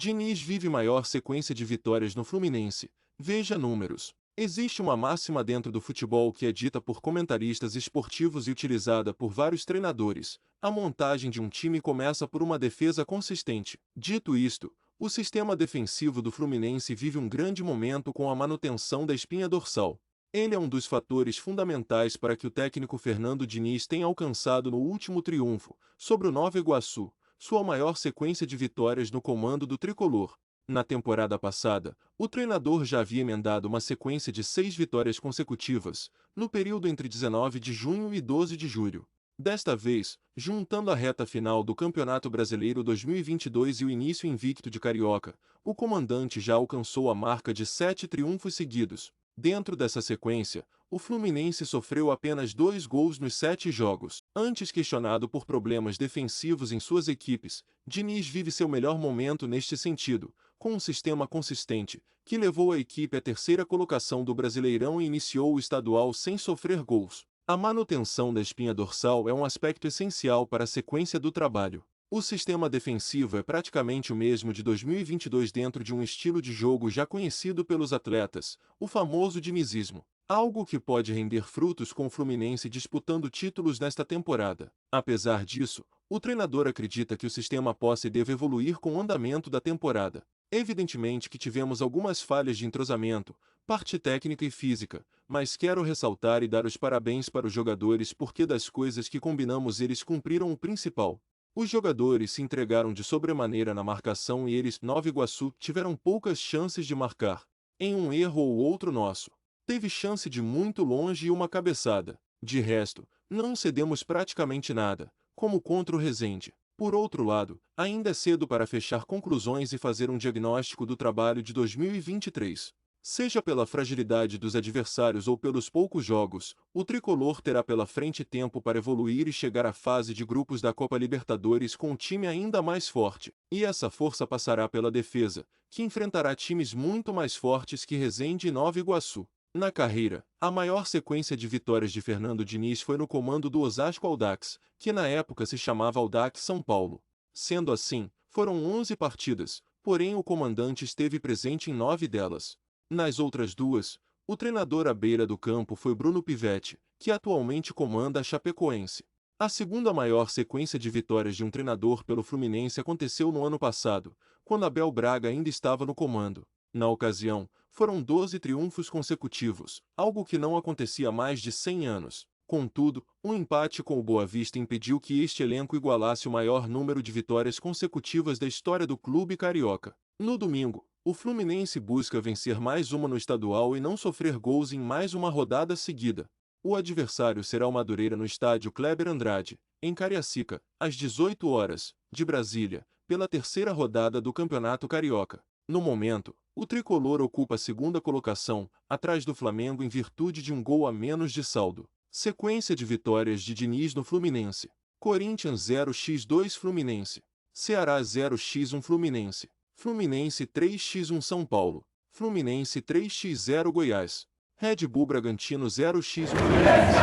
Diniz vive maior sequência de vitórias no Fluminense. Veja números. Existe uma máxima dentro do futebol que é dita por comentaristas esportivos e utilizada por vários treinadores. A montagem de um time começa por uma defesa consistente. Dito isto, o sistema defensivo do Fluminense vive um grande momento com a manutenção da espinha dorsal. Ele é um dos fatores fundamentais para que o técnico Fernando Diniz tenha alcançado no último triunfo, sobre o Nova Iguaçu, sua maior sequência de vitórias no comando do tricolor. Na temporada passada, o treinador já havia emendado uma sequência de 6 vitórias consecutivas, no período entre 19 de junho e 12 de julho. Desta vez, juntando a reta final do Campeonato Brasileiro 2022 e o início invicto de Carioca, o comandante já alcançou a marca de 7 triunfos seguidos. Dentro dessa sequência, o Fluminense sofreu apenas 2 gols nos 7 jogos. Antes questionado por problemas defensivos em suas equipes, Diniz vive seu melhor momento neste sentido, com um sistema consistente, que levou a equipe à terceira colocação do Brasileirão e iniciou o estadual sem sofrer gols. A manutenção da espinha dorsal é um aspecto essencial para a sequência do trabalho. O sistema defensivo é praticamente o mesmo de 2022 dentro de um estilo de jogo já conhecido pelos atletas, o famoso dinizismo. Algo que pode render frutos com o Fluminense disputando títulos nesta temporada. Apesar disso, o treinador acredita que o sistema possa e deve evoluir com o andamento da temporada. Evidentemente que tivemos algumas falhas de entrosamento, parte técnica e física, mas quero ressaltar e dar os parabéns para os jogadores porque das coisas que combinamos eles cumpriram o principal. Os jogadores se entregaram de sobremaneira na marcação e eles, Nova Iguaçu, tiveram poucas chances de marcar. Em um erro ou outro nosso. Teve chance de muito longe e uma cabeçada. De resto, não cedemos praticamente nada, como contra o Resende. Por outro lado, ainda é cedo para fechar conclusões e fazer um diagnóstico do trabalho de 2023. Seja pela fragilidade dos adversários ou pelos poucos jogos, o tricolor terá pela frente tempo para evoluir e chegar à fase de grupos da Copa Libertadores com um time ainda mais forte. E essa força passará pela defesa, que enfrentará times muito mais fortes que Resende e Nova Iguaçu. Na carreira, a maior sequência de vitórias de Fernando Diniz foi no comando do Osasco Audax, que na época se chamava Audax São Paulo. Sendo assim, foram 11 partidas, porém o comandante esteve presente em 9 delas. Nas outras 2, o treinador à beira do campo foi Bruno Pivetti, que atualmente comanda a Chapecoense. A segunda maior sequência de vitórias de um treinador pelo Fluminense aconteceu no ano passado, quando Abel Braga ainda estava no comando. Na ocasião, foram 12 triunfos consecutivos, algo que não acontecia há mais de 100 anos. Contudo, um empate com o Boa Vista impediu que este elenco igualasse o maior número de vitórias consecutivas da história do clube carioca. No domingo, o Fluminense busca vencer mais uma no estadual e não sofrer gols em mais uma rodada seguida. O adversário será o Madureira no estádio Kleber Andrade, em Cariacica, às 18 horas, de Brasília, pela terceira rodada do Campeonato Carioca. No momento, o tricolor ocupa a segunda colocação, atrás do Flamengo em virtude de um gol a menos de saldo. Sequência de vitórias de Diniz no Fluminense. Corinthians 0x2 Fluminense. Ceará 0x1 Fluminense. Fluminense 3x1 São Paulo. Fluminense 3x0 Goiás. Red Bull Bragantino 0x1 Fluminense.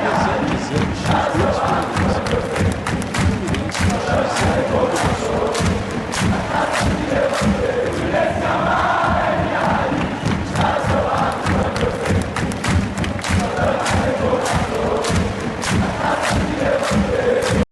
Resende 0x2 Fluminense. Fluminense 1x0 Nova Iguaçu.